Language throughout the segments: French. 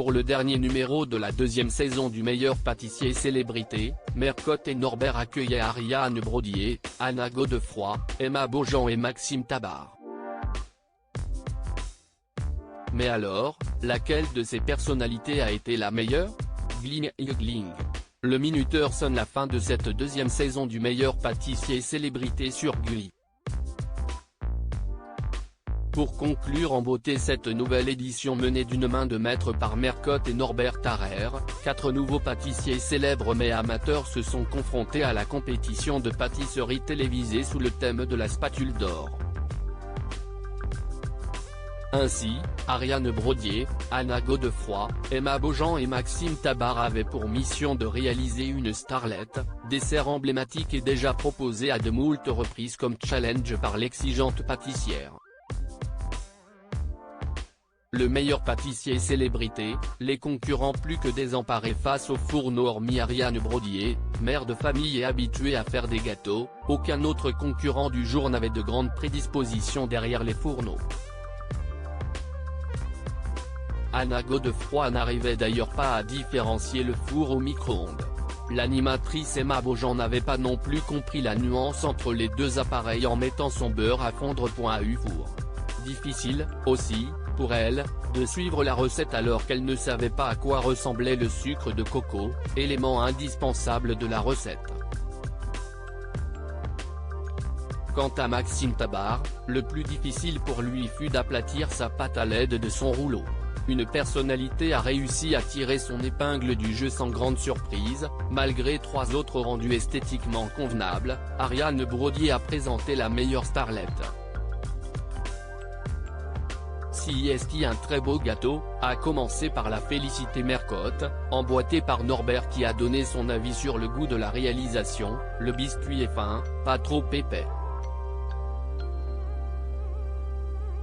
Pour le dernier numéro de la deuxième saison du meilleur pâtissier célébrité, Mercotte et Norbert accueillaient Ariane Brodier, Anna Godefroy, Emma Beaujean et Maxime Tabar. Mais alors, laquelle de ces personnalités a été la meilleure? Gling gling. Le minuteur sonne la fin de cette deuxième saison du meilleur pâtissier célébrité sur Gulli. Pour conclure en beauté cette nouvelle édition menée d'une main de maître par Mercotte et Norbert Tarrer, 4 nouveaux pâtissiers célèbres mais amateurs se sont confrontés à la compétition de pâtisserie télévisée sous le thème de la spatule d'or. Ainsi, Ariane Brodier, Anna Godefroy, Emma Beaujean et Maxime Tabar avaient pour mission de réaliser une starlette, dessert emblématique et déjà proposé à de moultes reprises comme challenge par l'exigeante pâtissière. Le meilleur pâtissier célébrité, les concurrents plus que désemparés face au fourneau hormis Ariane Brodier, mère de famille et habituée à faire des gâteaux, aucun autre concurrent du jour n'avait de grandes prédispositions derrière les fourneaux. Anna Godefroy n'arrivait d'ailleurs pas à différencier le four au micro-ondes. L'animatrice Emma Beaujean n'avait pas non plus compris la nuance entre les deux appareils en mettant son beurre à fondre. U four. Difficile, aussi, pour elle, de suivre la recette alors qu'elle ne savait pas à quoi ressemblait le sucre de coco, élément indispensable de la recette. Quant à Maxime Tabar, le plus difficile pour lui fut d'aplatir sa pâte à l'aide de son rouleau. Une personnalité a réussi à tirer son épingle du jeu sans grande surprise, malgré 3 autres rendus esthétiquement convenables. Ariane Brodier a présenté la meilleure starlette. Si est un très beau gâteau, à commencer par la félicité Mercotte, emboîté par Norbert qui a donné son avis sur le goût de la réalisation. Le biscuit est fin, pas trop épais.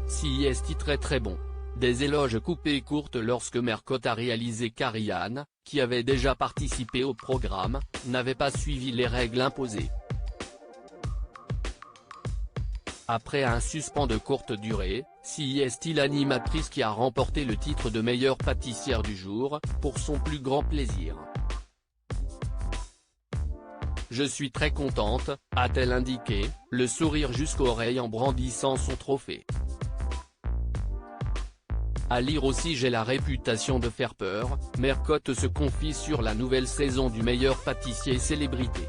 Si est très bon. Des éloges coupés courtes lorsque Mercotte a réalisé qu'Ariane, qui avait déjà participé au programme, n'avait pas suivi les règles imposées. Après un suspens de courte durée, si est l'animatrice qui a remporté le titre de meilleure pâtissière du jour, pour son plus grand plaisir. Je suis très contente, a-t-elle indiqué, le sourire jusqu'aux oreilles en brandissant son trophée. À lire aussi j'ai la réputation de faire peur, Mercotte se confie sur la nouvelle saison du meilleur pâtissier célébrité.